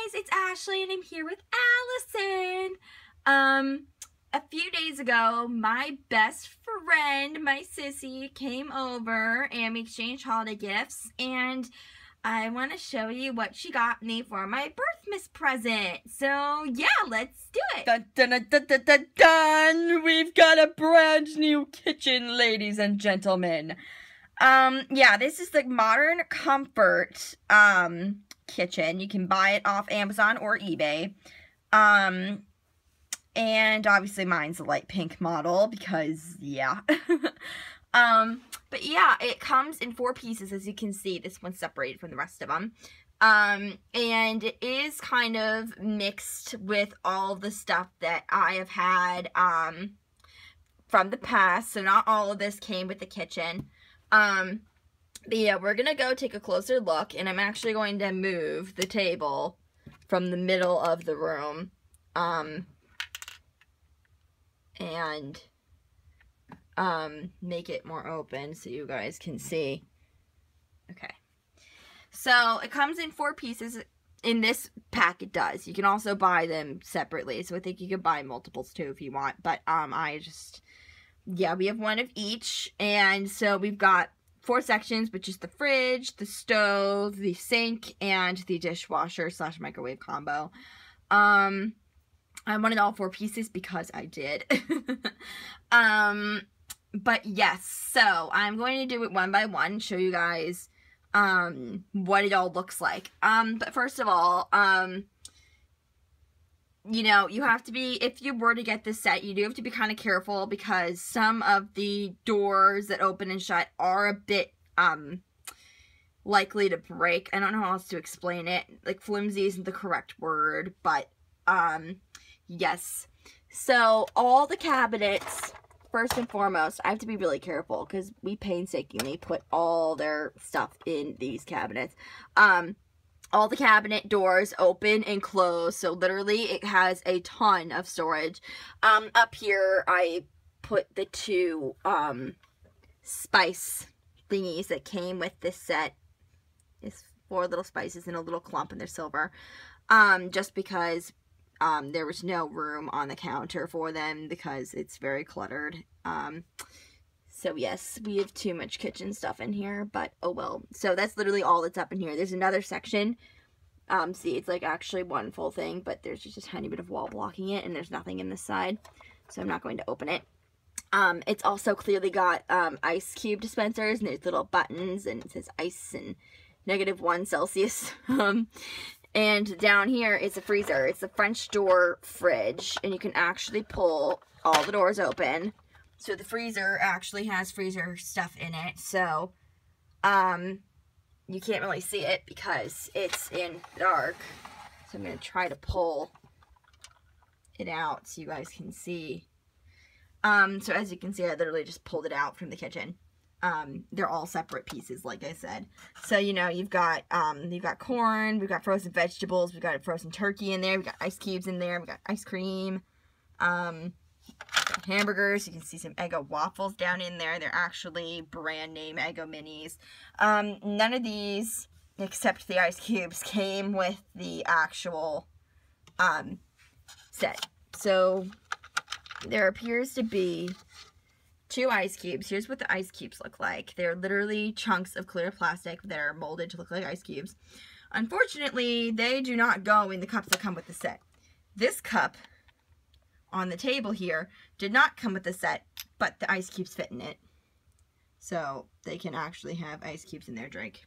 guys, it's Ashley and I'm here with Allison. A few days ago, my best friend, my sissy, came over and we exchanged holiday gifts, and I want to show you what she got me for my birthmas present. So yeah, let's do it. Dun, dun, dun, dun, dun, dun, dun. We've got a brand new kitchen, ladies and gentlemen. Yeah, this is the Modern Comfort kitchen. You can buy it off Amazon or eBay. And obviously mine's a light pink model because, yeah. But yeah, it comes in 4 pieces, as you can see. This one's separated from the rest of them. And it is kind of mixed with all the stuff that I have had, from the past. So not all of this came with the kitchen. But yeah, we're gonna go take a closer look, and I'm actually going to move the table from the middle of the room, and make it more open so you guys can see. Okay, so it comes in 4 pieces. In this pack it does. You can also buy them separately, so I think you could buy multiples too if you want, but yeah, we have 1 of each. And so we've got 4 sections, which is the fridge, the stove, the sink, and the dishwasher / microwave combo. I wanted all 4 pieces because I did. But yes, so I'm going to do it one by one, show you guys what it all looks like. But first of all, you know, you have to be, if you were to get this set, you do have to be kind of careful because some of the doors that open and shut are a bit likely to break. I don't know how else to explain it. Like, flimsy isn't the correct word, but yes. So all the cabinets, first and foremost, I have to be really careful because we painstakingly put all their stuff in these cabinets. All the cabinet doors open and close, so literally it has a ton of storage. Up here I put the 2 spice thingies that came with this set. It's 4 little spices in a little clump, and they're silver. Just because there was no room on the counter for them because it's very cluttered. So yes, we have too much kitchen stuff in here, but oh well. So that's literally all that's up in here. There's another section. See, it's like actually 1 full thing, but there's just a tiny bit of wall blocking it, and there's nothing in this side, so I'm not going to open it. It's also clearly got ice cube dispensers, and there's little buttons, and it says ice and -1 Celsius. And down here is a freezer. It's a French door fridge, and you can actually pull all the doors open. So the freezer actually has freezer stuff in it, so you can't really see it because it's in the dark. So I'm going to try to pull it out so you guys can see. So as you can see, I literally just pulled it out from the kitchen. They're all separate pieces, like I said. So, you know, you've got corn, we've got frozen vegetables, we've got a frozen turkey in there, we've got ice cubes in there, we've got ice cream, hamburgers. You can see some Eggo waffles down in there. They're actually brand name Eggo minis. None of these, except the ice cubes, came with the actual set. So there appears to be 2 ice cubes. Here's what the ice cubes look like. They're literally chunks of clear plastic that are molded to look like ice cubes. Unfortunately, they do not go in the cups that come with the set. This cup on the table here did not come with the set, but the ice cubes fit in it. So they can actually have ice cubes in their drink.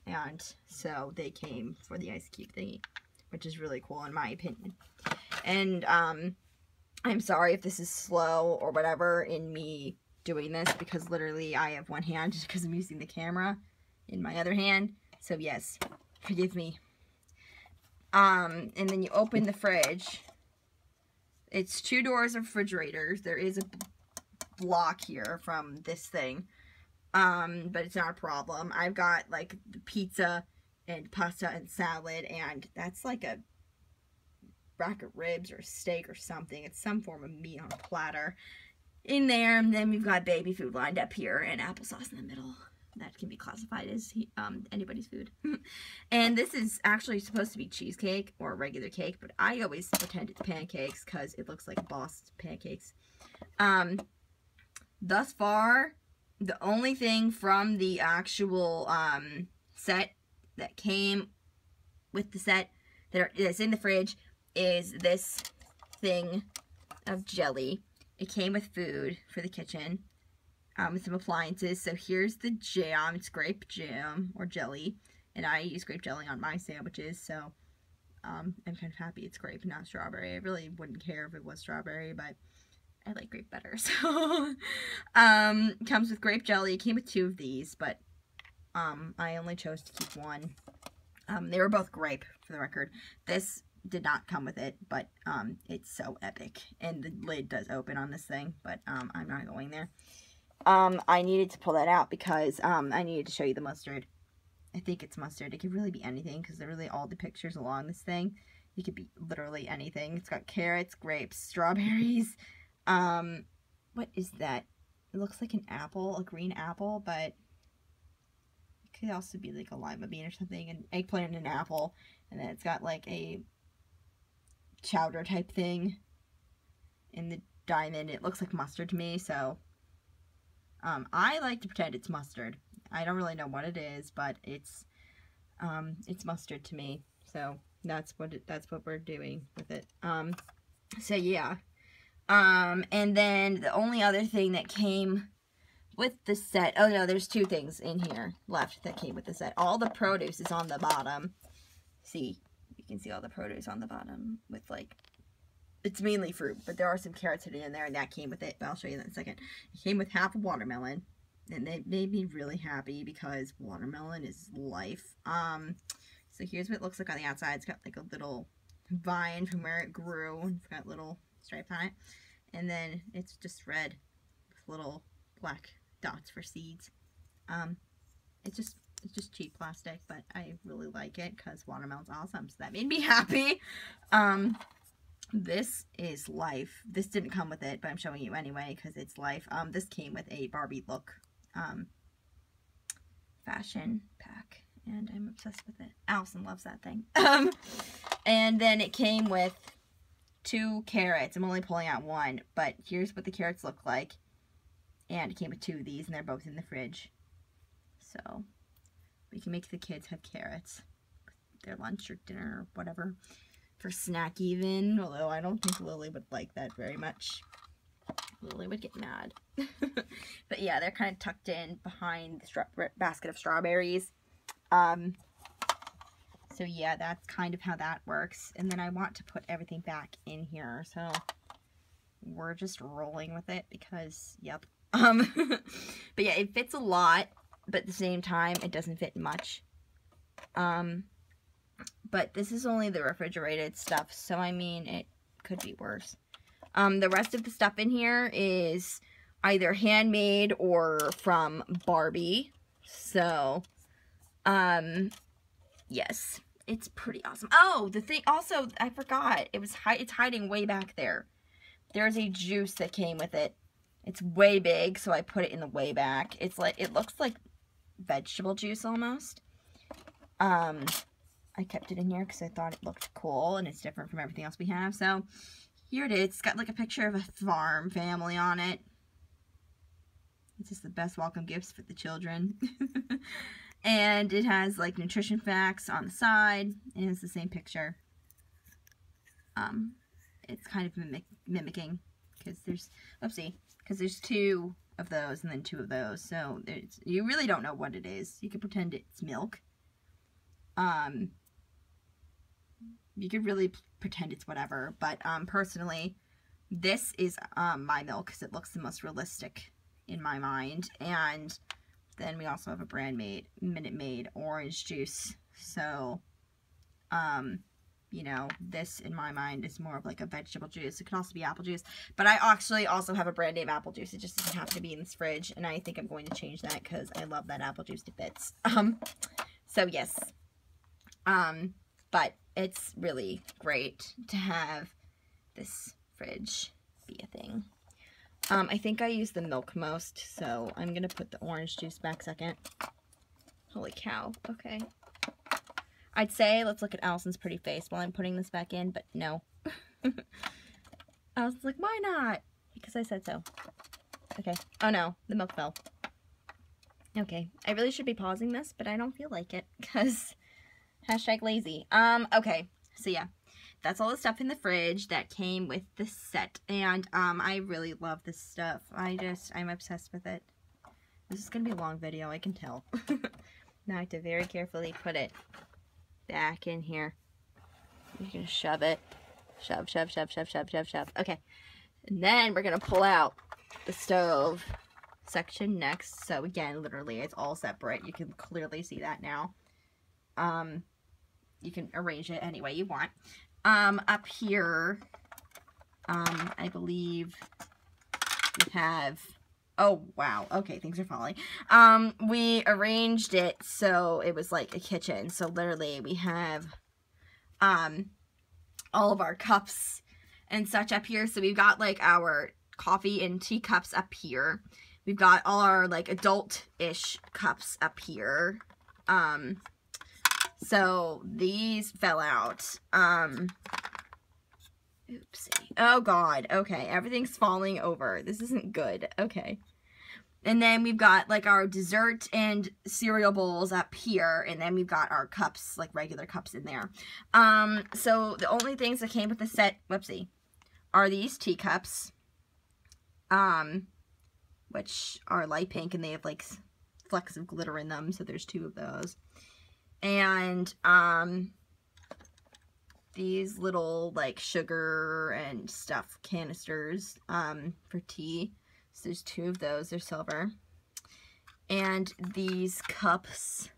And so they came for the ice cube thingy, which is really cool in my opinion. And I'm sorry if this is slow or whatever in me doing this, because literally I have 1 hand because I'm using the camera in my other hand. So yes, forgive me. And then you open the fridge. It's 2 doors of refrigerators. There is a block here from this thing, but it's not a problem. I've got like the pizza and pasta and salad, and that's like a rack of ribs or steak or something. It's some form of meat on a platter in there. And then we've got baby food lined up here and applesauce in the middle. that can be classified as anybody's food. And this is actually supposed to be cheesecake or regular cake, but I always pretend it's pancakes because it looks like embossed pancakes. Thus far, the only thing from the actual set that came with the set that's in the fridge is this thing of jelly. It came with food for the kitchen, with some appliances. So here's the jam. It's grape jam or jelly, and I use grape jelly on my sandwiches. So I'm kind of happy it's grape, not strawberry. I really wouldn't care if it was strawberry, but I like grape better. So comes with grape jelly. It came with 2 of these, but I only chose to keep 1. They were both grape, for the record. This did not come with it, but it's so epic. And the lid does open on this thing, but I'm not going there. I needed to pull that out because I needed to show you the mustard. I think it's mustard. It could really be anything because they're really all the pictures along this thing. It could be literally anything. It's got carrots, grapes, strawberries. What is that? It looks like an apple, a green apple, but it could also be like a lima bean or something, an eggplant and an apple, and then it's got like a chowder type thing in the diamond. It looks like mustard to me, so I like to pretend it's mustard. I don't really know what it is, but it's mustard to me, so that's what we're doing with it. So yeah. And then the only other thing that came with the set, oh no, there's 2 things in here left that came with the set. All the produce is on the bottom. See, you can see all the produce on the bottom with like, it's mainly fruit, but there are some carrots hidden in there, and that came with it, but I'll show you that in a second. It came with half a watermelon, and it made me really happy because watermelon is life. So here's what it looks like on the outside. It's got like a little vine from where it grew, and it's got little stripes on it, and then it's just red with little black dots for seeds. It's just cheap plastic, but I really like it because watermelon's awesome, so that made me happy. This is life. This didn't come with it, but I'm showing you anyway because it's life. This came with a Barbie look fashion pack, and I'm obsessed with it. Allison loves that thing. And then it came with 2 carrots. I'm only pulling out 1, but here's what the carrots look like. And it came with 2 of these, and they're both in the fridge. So we can make the kids have carrots for their lunch or dinner or whatever. For snack even, although I don't think Lily would like that very much. Lily would get mad. But yeah, they're kind of tucked in behind the basket of strawberries. So yeah, that's kind of how that works. And then I want to put everything back in here, so we're just rolling with it because, yep. But yeah, it fits a lot, but at the same time, it doesn't fit much. But this is only the refrigerated stuff, so I mean, it could be worse. The rest of the stuff in here is either handmade or from Barbie. So, yes, it's pretty awesome. Oh, the thing, also, I forgot, it's hiding way back there. There's a juice that came with it. It's way big, so I put it in the way back. It's like, it looks like vegetable juice almost. I kept it in here because I thought it looked cool, and it's different from everything else we have. So, here it is. It's got like a picture of a farm family on it. It's just the best welcome gifts for the children. And it has like nutrition facts on the side, and it's the same picture. It's kind of mimicking, because there's, oopsie, because there's 2 of those and then 2 of those. So, you really don't know what it is. You can pretend it's milk. You could really pretend it's whatever, but personally, this is my milk because it looks the most realistic in my mind. And then we also have a brand made Minute Maid orange juice. So, you know, this in my mind is more of like a vegetable juice. It could also be apple juice, but I actually also have a brand name apple juice. It just doesn't happen to be in this fridge, and I think I'm going to change that because I love that apple juice to bits. So yes. But it's really great to have this fridge be a thing. I think I use the milk most, so I'm gonna put the orange juice back second. Holy cow, okay. I'd say let's look at Allison's pretty face while I'm putting this back in, but no. I was like, why not? Because I said so. Okay. Oh no, the milk fell. Okay, I really should be pausing this, but I don't feel like it, because hashtag lazy. Okay, so yeah. That's all the stuff in the fridge that came with the set, and I really love this stuff. I'm obsessed with it. This is gonna be a long video, I can tell. Now I have to very carefully put it back in here. You're gonna shove it. Shove, shove, shove, shove, shove, shove, shove. Okay, and then we're gonna pull out the stove section next. So again, literally, it's all separate. You can clearly see that now. You can arrange it any way you want. Up here, I believe we have, oh wow, okay, things are falling. We arranged it so it was like a kitchen. So literally we have, all of our cups and such up here. So we've got like our coffee and tea cups up here. We've got all our like adult-ish cups up here. So these fell out. Oopsie. Oh god. Okay, everything's falling over. This isn't good. Okay. And then we've got like our dessert and cereal bowls up here, and then we've got our cups, like regular cups in there. So the only things that came with the set, whoopsie, are these teacups, which are light pink, and they have like flecks of glitter in them, so there's 2 of those. And these little like sugar and stuff canisters for tea. So there's 2 of those. They're silver. And these cups,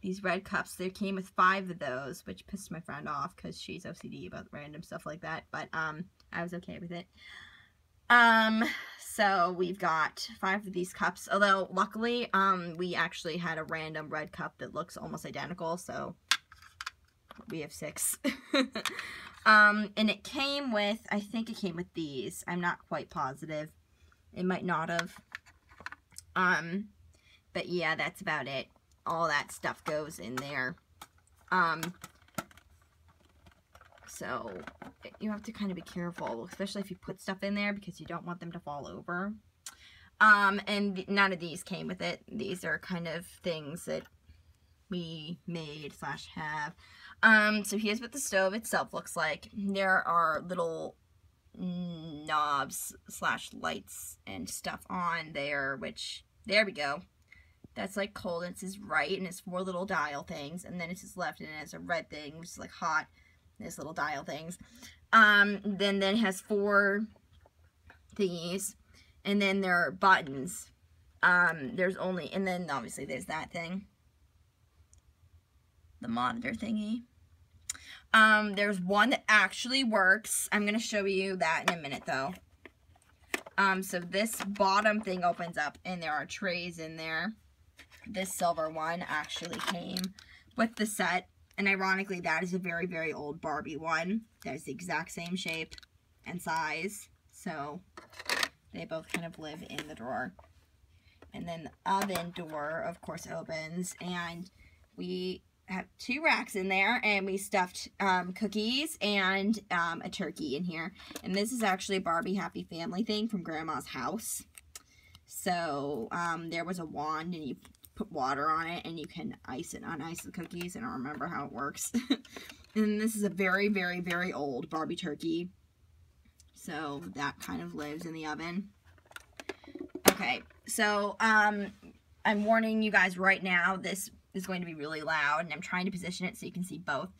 these red cups, they came with 5 of those, which pissed my friend off because she's OCD about random stuff like that. But I was okay with it. So we've got 5 of these cups, although luckily we actually had a random red cup that looks almost identical, so we have 6. And it came with, I think it came with these. I'm not quite positive. It might not have. But yeah, that's about it. All that stuff goes in there. So you have to kind of be careful, especially if you put stuff in there, because you don't want them to fall over. And none of these came with it. These are kind of things that we made / have. So here's what the stove itself looks like. There are little knobs / lights and stuff on there, which, there we go. That's like cold, and it says right, and it's 4 little dial things, and then it says left, and it has a red thing, which is like hot. There's little dial things. Then it has 4 thingies, and then there are buttons. There's only, and then obviously there's that thing, the monitor thingy. There's one that actually works. I'm gonna show you that in a minute though. So this bottom thing opens up, and there are trays in there. This silver one actually came with the set. And ironically, that is a very, very old Barbie one. That is the exact same shape and size. So they both kind of live in the drawer. And then the oven door, of course, opens. And we have 2 racks in there. And we stuffed cookies and a turkey in here. And this is actually a Barbie Happy Family thing from Grandma's house. So there was a wand, and you put water on it, and you can ice it, unice the cookies. I don't remember how it works. And this is a very, very, very old Barbie turkey. So that kind of lives in the oven. Okay, so I'm warning you guys right now, this is going to be really loud, and I'm trying to position it so you can see both.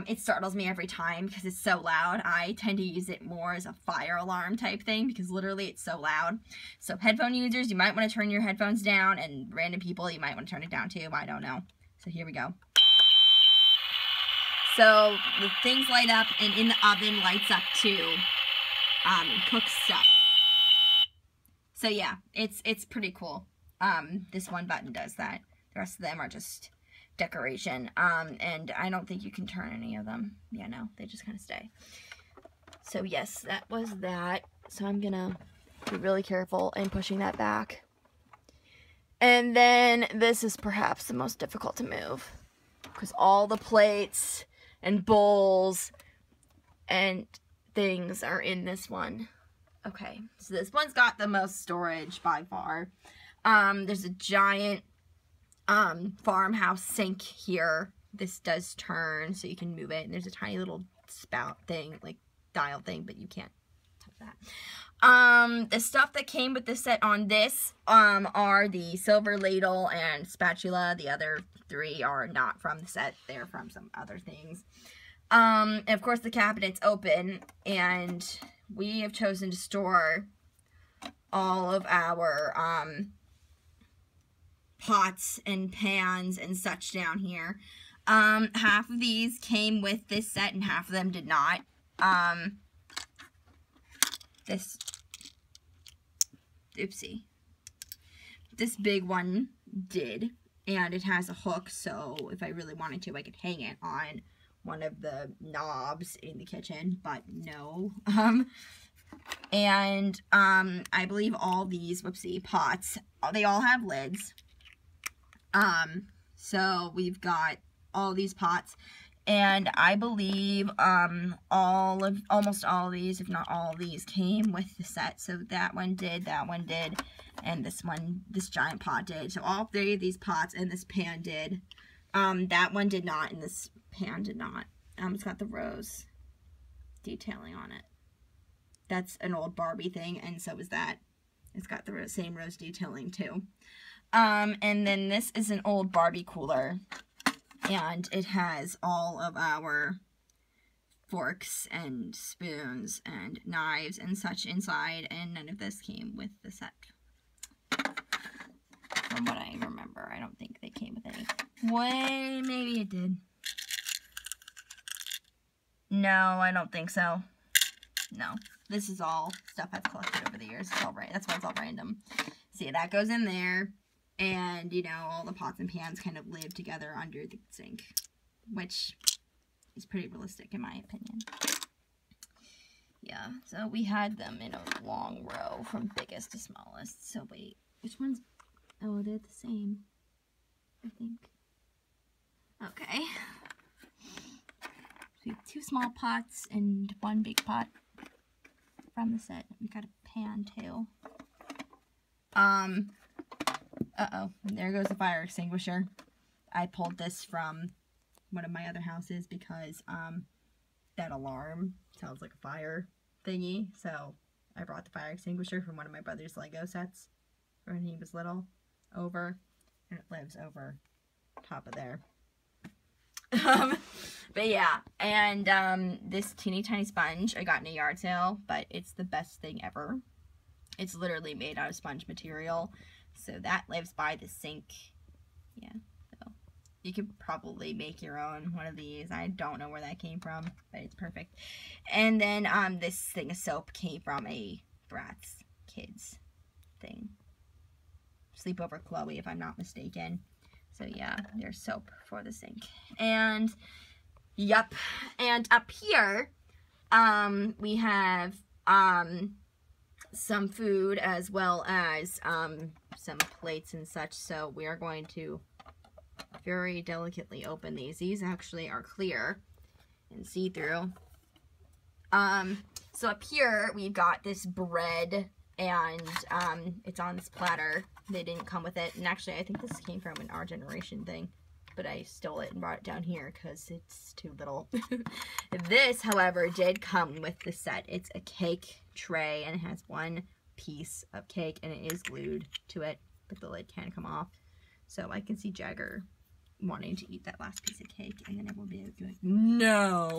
It startles me every time because it's so loud. I tend to use it more as a fire alarm type thing because literally it's so loud. So headphone users, you might want to turn your headphones down, and random people, you might want to turn it down too. I don't know. So here we go. So the things light up, and in the oven lights up too. Cooks stuff. So yeah, it's pretty cool. This one button does that. The rest of them are just decoration. And I don't think you can turn any of them. Yeah, no, they just kind of stay. So yes, that was that. So I'm gonna Be really careful in pushing that back. And then this is perhaps the most difficult to move, because all the plates and bowls and things are in this one. Okay, so this one's got the most storage by far. There's a giant farmhouse sink here. This does turn, so you can move it. And there's a tiny little spout thing, like dial thing, but you can't touch that. The stuff that came with the set on this are the silver ladle and spatula. The other three are not from the set. They're from some other things. And of course the cabinet's open, and we have chosen to store all of our pots and pans and such down here. Half of these came with this set and half of them did not. This big one did, and it has a hook, so if I really wanted to, I could hang it on one of the knobs in the kitchen, but no. And I believe all these, pots, they all have lids. So we've got all these pots, and I believe almost all of these, if not all of these, came with the set. So that one did, and this giant pot did. So all three of these pots and this pan did. That one did not, and this pan did not. It's got the rose detailing on it. That's an old Barbie thing, and so is that. It's got the same rose detailing too. And then this is an old Barbie cooler, and it has all of our forks and spoons and knives and such inside, and none of this came with the set. From what I remember, I don't think they came with any. Wait, maybe it did. No, I don't think so. No, this is all stuff I've collected over the years. It's all right. That's why it's all random. See, that goes in there, and you know, all the pots and pans kind of live together under the sink, which is pretty realistic in my opinion. Yeah, so we had them in a long row from biggest to smallest. So wait, which one's? Oh, they're the same, I think. Okay. We have 2 small pots and 1 big pot from the set. We got a pan too. Uh-oh, there goes the fire extinguisher. I pulled this from one of my other houses because that alarm sounds like a fire thingy. So I brought the fire extinguisher from one of my brother's Lego sets when he was little over, and it lives over top of there. But yeah, and this teeny tiny sponge I got in a yard sale, but it's the best thing ever. It's literally made out of sponge material, so that lives by the sink. Yeah, so you could probably make your own one of these. I don't know where that came from, but it's perfect. And then this thing of soap came from a Bratz Kids thing. Sleepover Chloe, if I'm not mistaken. So yeah, there's soap for the sink. And yep, and up here we have some food as well as some plates and such. So we are going to very delicately open these. These actually are clear and see-through. So up here we've got this bread, and it's on this platter. They didn't come with it, and actually I think this came from an Our Generation thing, but I stole it and brought it down here because it's too little. This, however, did come with the set. It's a cake tray, and it has 1 piece of cake, and it is glued to it, but the lid can come off. So I can see Jagger wanting to eat that last piece of cake, and then it will be like, no.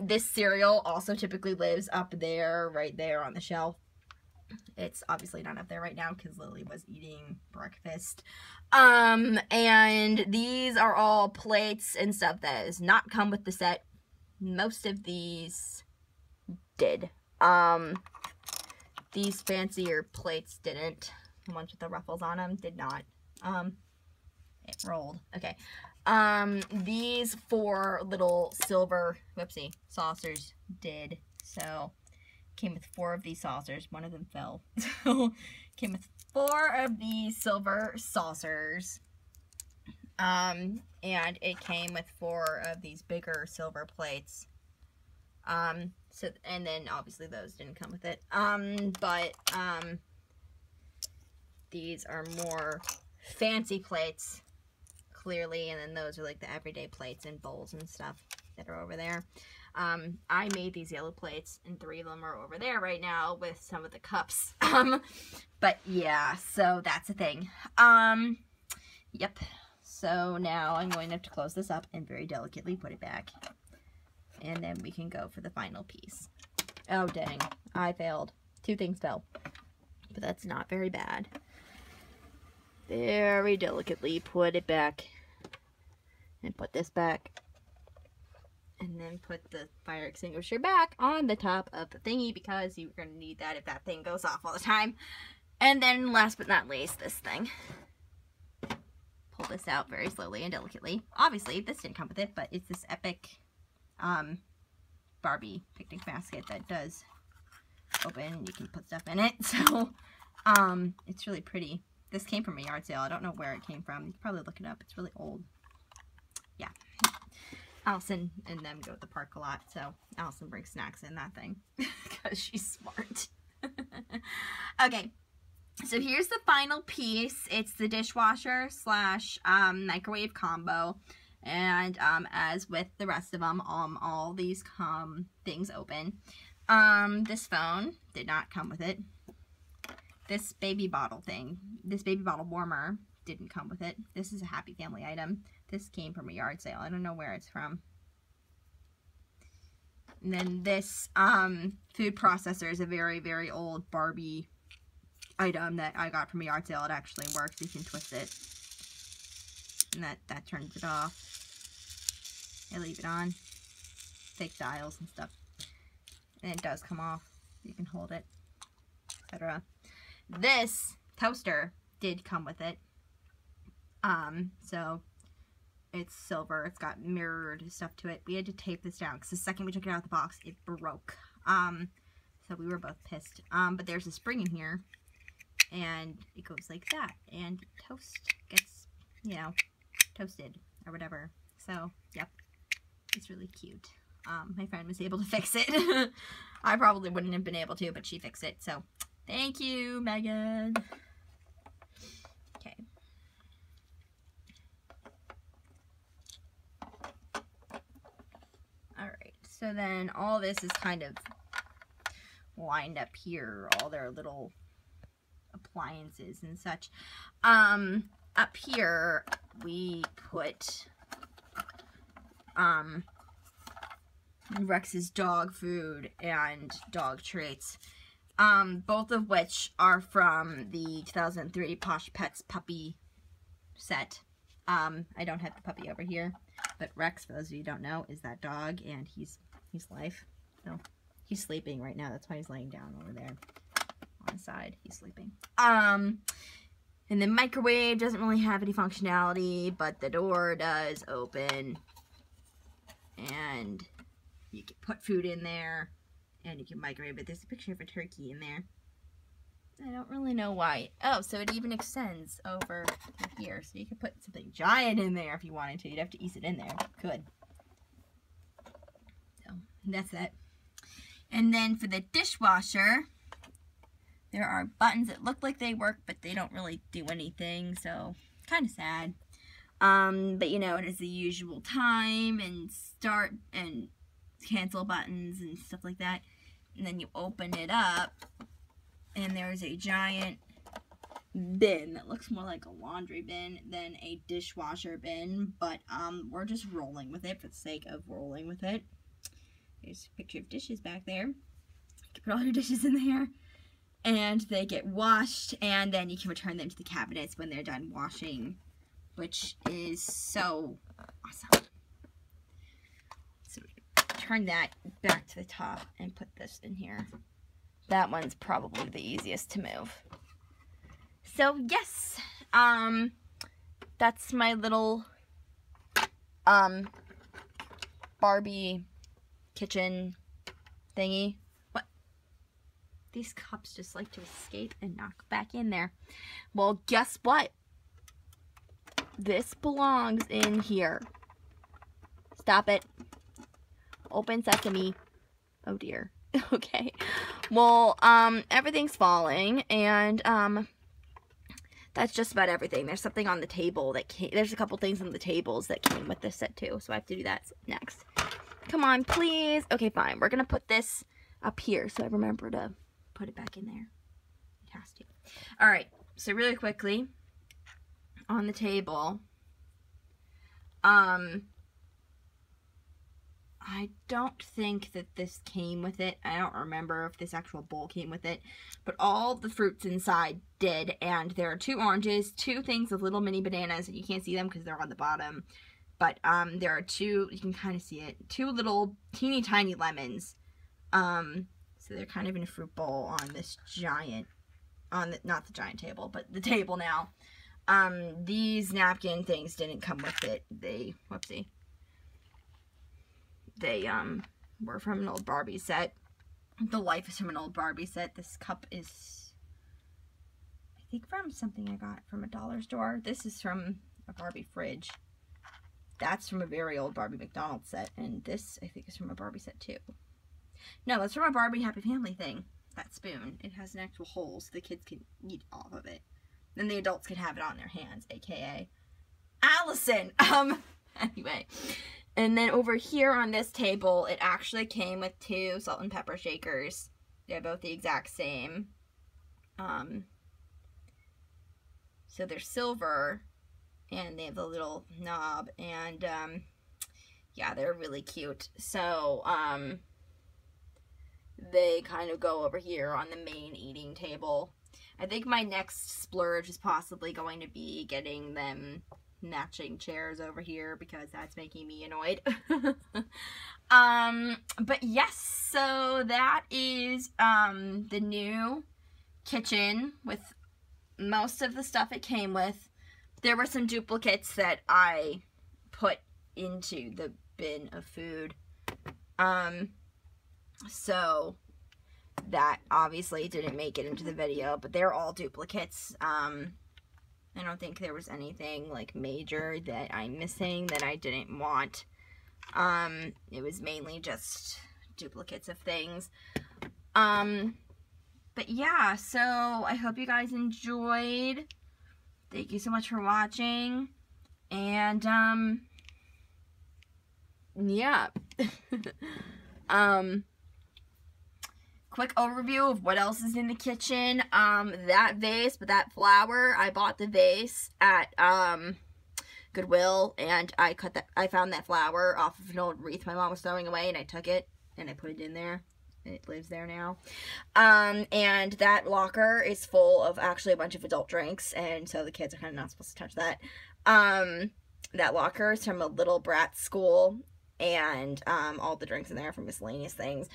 This cereal also typically lives up there, right there on the shelf. It's obviously not up there right now because Lily was eating breakfast. And these are all plates and stuff that does not come with the set. Most of these did. These fancier plates didn't. The ones with the ruffles on them did not. It rolled. Okay. These 4 little silver, saucers did. So Came with 4 of these saucers. One of them fell. So, came with 4 of these silver saucers. And it came with 4 of these bigger silver plates. So, and then obviously those didn't come with it. These are more fancy plates, clearly, and then those are like the everyday plates and bowls and stuff that are over there. I made these yellow plates, and 3 of them are over there right now with some of the cups. But yeah, so that's a thing. Yep. So now I'm going to have to close this up and very delicately put it back. And then we can go for the final piece. Oh, dang. I failed. 2 things fell. But that's not very bad. Very delicately put it back. And put this back. And then put the fire extinguisher back on the top of the thingy, because you're going to need that if that thing goes off all the time. And then last but not least, this thing. Pull this out very slowly and delicately. Obviously, this didn't come with it, but it's this epic Barbie picnic basket that does open. You can put stuff in it. So, it's really pretty. This came from a yard sale. I don't know where it came from. You can probably look it up. It's really old. Yeah. Allison and them go to the park a lot, so Allison brings snacks in that thing because she's smart. Okay, so here's the final piece. It's the dishwasher slash microwave combo, and as with the rest of them, all these things open. This phone did not come with it. This baby bottle thing, this baby bottle warmer didn't come with it. This is a Happy Family item. This came from a yard sale. I don't know where it's from. And then this food processor is a very, very old Barbie item that I got from a yard sale. It actually works. You can twist it. And that turns it off. I leave it on. Fake dials and stuff. And it does come off. You can hold it, etc. This toaster did come with it. So it's silver. It's got mirrored stuff to it. We had to tape this down because the second we took it out of the box, it broke. So we were both pissed. But there's a spring in here, and it goes like that, and toast gets, you know, toasted or whatever. So, yep, it's really cute. My friend was able to fix it. I probably wouldn't have been able to, but she fixed it. So, thank you, Megan. Okay. Alright, so then all this is kind of lined up here, all their little appliances and such. Up here, we put Rex's dog food and dog treats, both of which are from the 2003 Posh Pets puppy set. I don't have the puppy over here, but Rex, for those of you who don't know, is that dog, and he's life. So he's sleeping right now. That's why he's laying down over there on the side. He's sleeping. And the microwave doesn't really have any functionality, but the door does open, and you can put food in there, and you can microwave it. There's a picture of a turkey in there. I don't really know why. Oh, so it even extends over to here, so you can put something giant in there if you wanted to. You'd have to ease it in there. Could. So, that's that. And then for the dishwasher, there are buttons that look like they work, but they don't really do anything, so kind of sad. But you know, it is the usual time and start and cancel buttons and stuff like that. And then you open it up, and there's a giant bin that looks more like a laundry bin than a dishwasher bin, but we're just rolling with it for the sake of rolling with it. There's a picture of dishes back there. You can put all your dishes in there, and they get washed, and then you can return them to the cabinets when they're done washing, which is so awesome. So turn that back to the top and put this in here. That one's probably the easiest to move. So yes, that's my little Barbie kitchen thingy. What? These cups just like to escape and knock back in there. Well, guess what? This belongs in here. Stop it. Open sesame. Oh dear. Okay. Well, everything's falling, and that's just about everything. There's something on the table that came, there's a couple things on the tables that came with this set too, so I have to do that next. Come on, please. Okay, fine. We're gonna put this up here, so I remember to put it back in there. It has to. All right. So really quickly, on the table, I don't think that this came with it. I don't remember if this actual bowl came with it, but all the fruits inside did, and there are 2 oranges, 2 things of little mini bananas, and you can't see them because they're on the bottom, but there are 2, you can kind of see it, 2 little teeny tiny lemons, so they're kind of in a fruit bowl on this giant, not the giant table, but the table now. These napkin things didn't come with it. They, whoopsie. They, were from an old Barbie set. The life is from an old Barbie set. This cup is, I think, from something I got from a dollar store. This is from a Barbie fridge. That's from a very old Barbie McDonald's set. And this, I think, is from a Barbie set, too. No, that's from a Barbie Happy Family thing. That spoon. It has an actual hole so the kids can eat off of it. Then the adults can have it on their hands, aka Allison. Anyway. And then over here on this table, it actually came with 2 salt and pepper shakers. They're both the exact same. So they're silver, and they have the little knob, and yeah, they're really cute. So they kind of go over here on the main eating table. I think my next splurge is possibly going to be getting them matching chairs over here because that's making me annoyed. But yes, so that is the new kitchen with most of the stuff it came with. There were some duplicates that I put into the bin of food. So that obviously didn't make it into the video, but they're all duplicates. I don't think there was anything like major that I'm missing that I didn't want. It was mainly just duplicates of things. But yeah, so I hope you guys enjoyed. Thank you so much for watching. And yeah. Quick overview of what else is in the kitchen. That vase, but that flower, I bought the vase at Goodwill, and I found that flower off of an old wreath my mom was throwing away, and I took it and I put it in there. It lives there now. And that locker is full of actually a bunch of adult drinks, and so the kids are kind of not supposed to touch that. That locker is from a little brat school, and all the drinks in there are from miscellaneous things.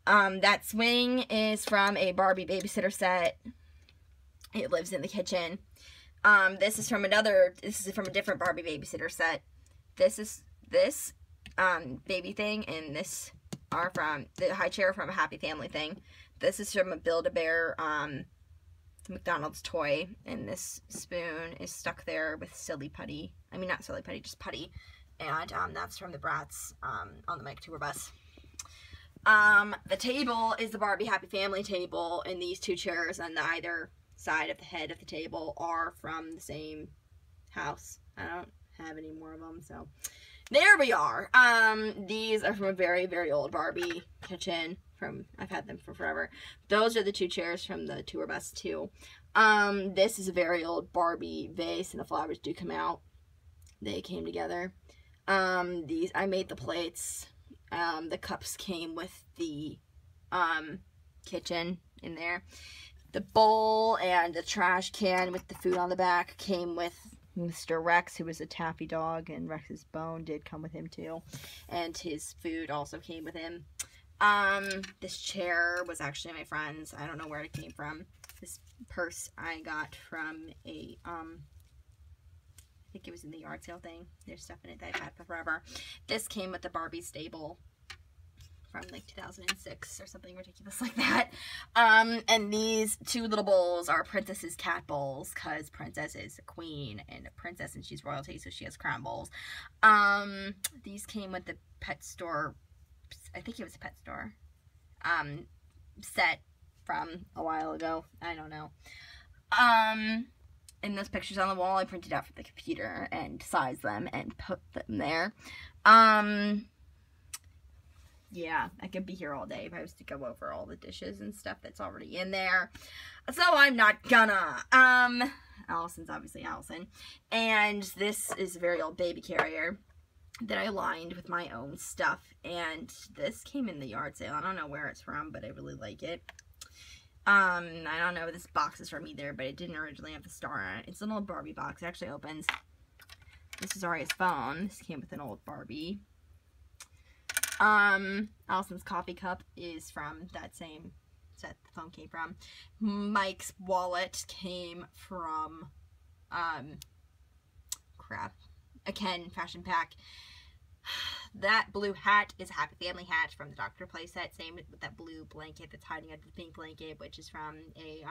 That swing is from a Barbie babysitter set. It lives in the kitchen. This is from a different Barbie babysitter set. This baby thing, and this are from the high chair from a Happy Family thing. This is from a Build-A-Bear McDonald's toy, and this spoon is stuck there with silly putty. I mean, not silly putty, just putty. And that's from the Bratz on the Mike Tour bus. The table is the Barbie Happy Family table, and these 2 chairs on either side of the head of the table are from the same house. I don't have any more of them, so there we are. These are from a very, very old Barbie kitchen. I've had them for forever. Those are the 2 chairs from the tour bus too. This is a very old Barbie vase, and the flowers do come out. They came together. I made the plates. The cups came with the kitchen in there. The bowl and the trash can with the food on the back came with Mr. Rex, who was a taffy dog, and Rex's bone did come with him too. And his food also came with him. This chair was actually my friend's. I don't know where it came from. This purse I got from a, I think it was in the yard sale thing. There's stuff in it that I've had for forever. This came with the Barbie stable from like 2006 or something ridiculous like that. And these two little bowls are Princess's cat bowls, because Princess is a queen and a princess and she's royalty, so she has crown bowls. These came with the pet store, I think it was a pet store, set from a while ago. I don't know. And those pictures on the wall I printed out from the computer and sized them and put them there. Yeah, I could be here all day if I was to go over all the dishes and stuff that's already in there. So I'm not gonna. Allison's obviously Allison. And this is a very old baby carrier that I lined with my own stuff. And this came in the yard sale. I don't know where it's from, but I really like it. I don't know where this box is from either, but it didn't originally have the star on it. It's an old Barbie box. It actually opens. This is Aria's phone. This came with an old Barbie. Allison's coffee cup is from that same set the phone came from. Mike's wallet came from, a Ken fashion pack. That blue hat is a Happy Family hat from the Dr. playset. Same with that blue blanket that's hiding under the pink blanket, which is from a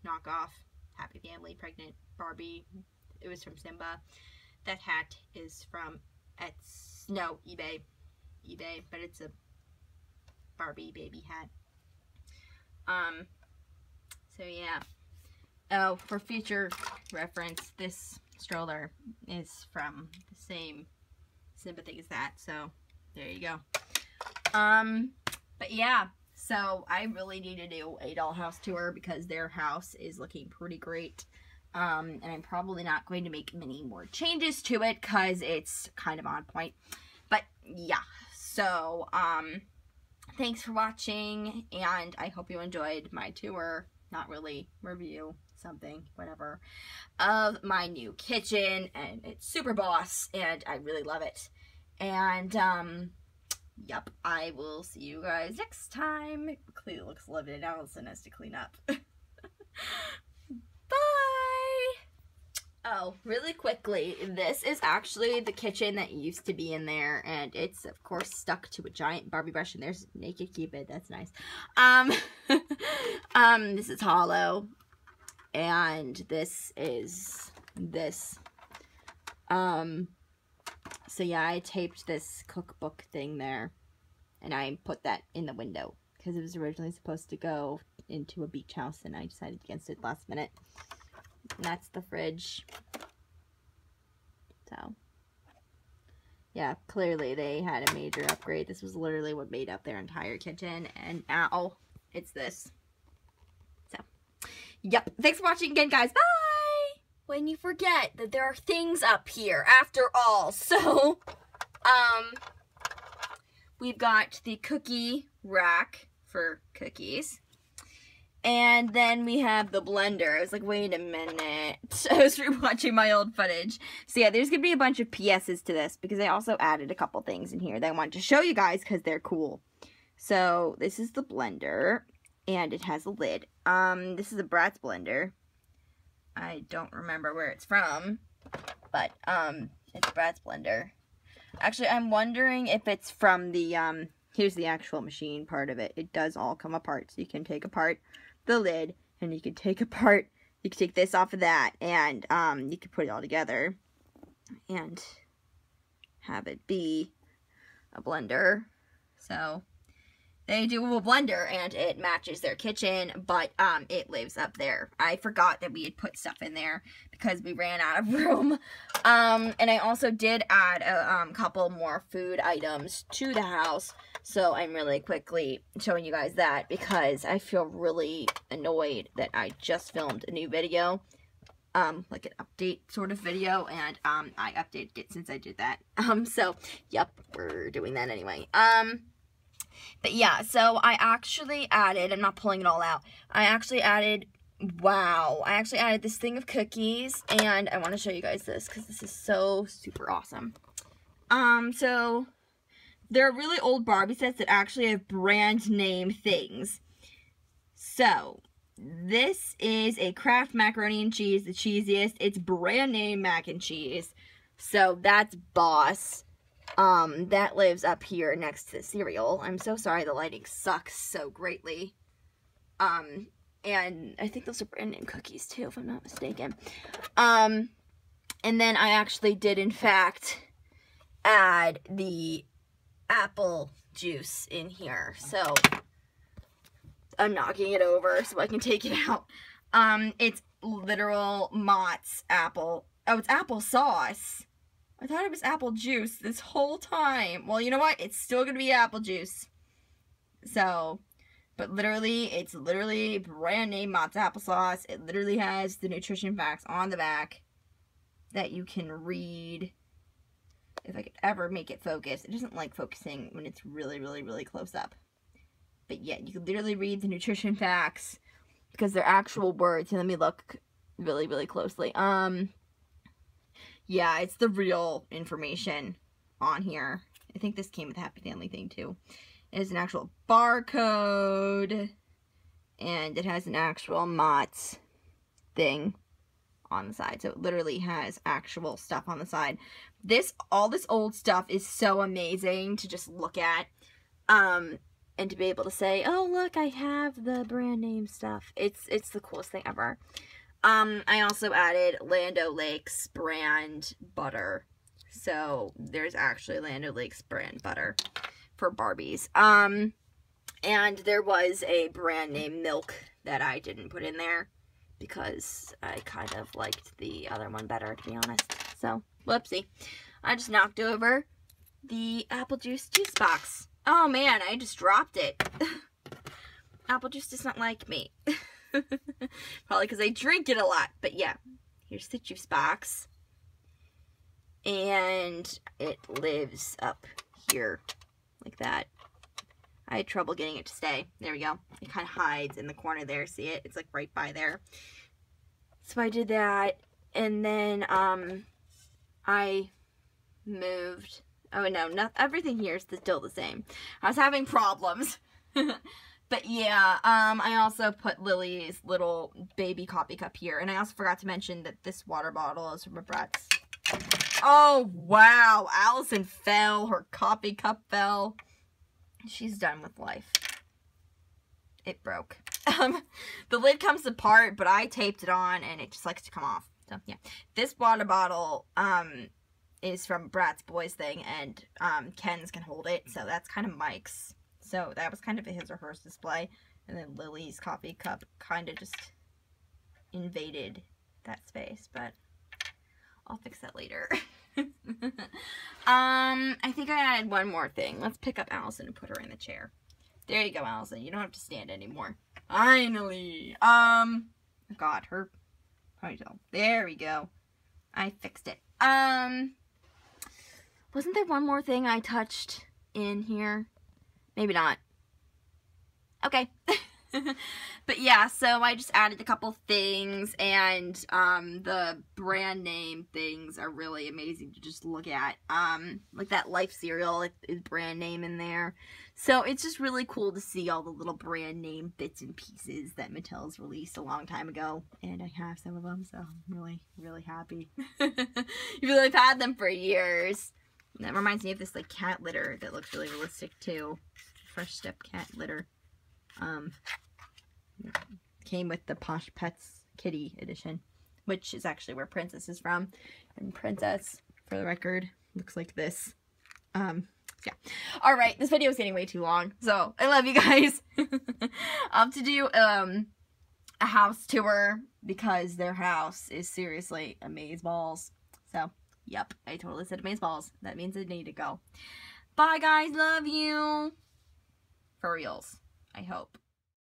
knockoff Happy Family pregnant Barbie. It was from Simba. That hat is from eBay, but it's a Barbie baby hat. So yeah. Oh, for future reference, this stroller is from the same Simba thing as that, so there you go. But yeah, so I really need to do a dollhouse tour because their house is looking pretty great. And I'm probably not going to make many more changes to it because it's kind of on point. But yeah, so thanks for watching, and I hope you enjoyed my tour, not really, review, something, whatever, of my new kitchen. And it's super boss and I really love it. And yep, I will see you guys next time. It clearly looks lovely and Allison has to clean up. Bye. Oh, really quickly, this is actually the kitchen that used to be in there, and it's of course stuck to a giant Barbie brush, and there's Naked Cupid. That's nice. This is hollow, and this is this. So yeah, I taped this cookbook thing there, and I put that in the window because it was originally supposed to go into a beach house, and I decided against it last minute. And that's the fridge. So yeah, clearly they had a major upgrade. This was literally what made up their entire kitchen, and now it's this. So yep, thanks for watching again, guys. Bye. When you forget that there are things up here after all. So we've got the cookie rack for cookies. And then we have the blender. I was like, wait a minute. I was rewatching my old footage. So yeah, there's going to be a bunch of PSs to this because I also added a couple things in here that I wanted to show you guys because they're cool. So this is the blender, and it has a lid. This is a Bratz blender. I don't remember where it's from, but it's Bratz blender. Actually, I'm wondering if it's from the, here's the actual machine part of it. It does all come apart, so you can take apart the lid, and you can take apart, you can take this off of that, and you can put it all together and have it be a blender. So they do a blender, and it matches their kitchen, but it lives up there. I forgot that we had put stuff in there because we ran out of room. And I also did add a couple more food items to the house. So I'm really quickly showing you guys that because I feel really annoyed that I just filmed a new video. Like an update sort of video, and I updated it since I did that. So yep, we're doing that anyway. But yeah, so I actually added, I'm not pulling it all out, I actually added, wow, I actually added this thing of cookies, and I want to show you guys this, because this is so super awesome. So, there are really old Barbie sets that actually have brand name things. So, this is a Kraft macaroni and cheese, the cheesiest. It's brand name mac and cheese. So, that's boss. That lives up here next to the cereal. I'm so sorry the lighting sucks so greatly. And I think those are brand name cookies too, if I'm not mistaken. And then I actually did, in fact, add the apple juice in here. So I'm knocking it over so I can take it out. It's literal Mott's apple. Oh, it's applesauce. I thought it was apple juice this whole time. Well, you know what? It's still going to be apple juice. So, but literally, it's literally brand name Mott's applesauce. It literally has the nutrition facts on the back that you can read. If I could ever make it focus. It doesn't like focusing when it's really, really, really close up. But yeah, you can literally read the nutrition facts because they're actual words. And let me look really, really closely. Yeah, it's the real information on here. I think this came with the Happy Family thing too. It has an actual barcode. And it has an actual Mott's thing on the side. So it literally has actual stuff on the side. All this old stuff is so amazing to just look at. And to be able to say, oh, look, I have the brand name stuff. It's the coolest thing ever. I also added Land O'Lakes brand butter. So there's actually Land O'Lakes brand butter for Barbies. And there was a brand name milk that I didn't put in there because I kind of liked the other one better, to be honest. So, whoopsie. I just knocked over the apple juice box. Oh man, I just dropped it. Apple juice does not like me. Probably because I drink it a lot. But yeah, here's the juice box. And it lives up here like that. I had trouble getting it to stay. There we go. It kind of hides in the corner there. See it? It's like right by there. So I did that. And then I moved. Oh no, everything here is still the same. I was having problems. But yeah, I also put Lily's little baby coffee cup here. And I also forgot to mention that this water bottle is from a Brett's. Oh, wow. Allison fell. Her coffee cup fell. She's done with life. It broke. The lid comes apart, but I taped it on and it just likes to come off. So, yeah. This water bottle is from Brat's Boys thing, and Ken's can hold it. So, that's kind of Mike's. So, that was kind of a his or hers display. And then Lily's coffee cup kind of just invaded that space. But I'll fix that later. I think I added one more thing. Let's pick up Allison and put her in the chair. There you go, Allison. You don't have to stand anymore. Finally. God, her ponytail. There we go. I fixed it. Wasn't there one more thing I touched in here? Maybe not. Okay. But yeah, so I just added a couple things, and the brand name things are really amazing to just look at. Like that Life cereal is brand name in there. So it's just really cool to see all the little brand name bits and pieces that Mattel's released a long time ago. And I have some of them, so I'm really, really happy. Even though I've had them for years. And that reminds me of this like cat litter that looks really realistic too. Fresh Step cat litter. Came with the Posh Pets Kitty edition, which is actually where Princess is from. And Princess, for the record, looks like this. Yeah. Alright, this video is getting way too long, so I love you guys. I'll have to do a house tour because their house is seriously amazeballs. So, yep, I totally said amazeballs. That means I need to go. Bye guys, love you. For reals, I hope.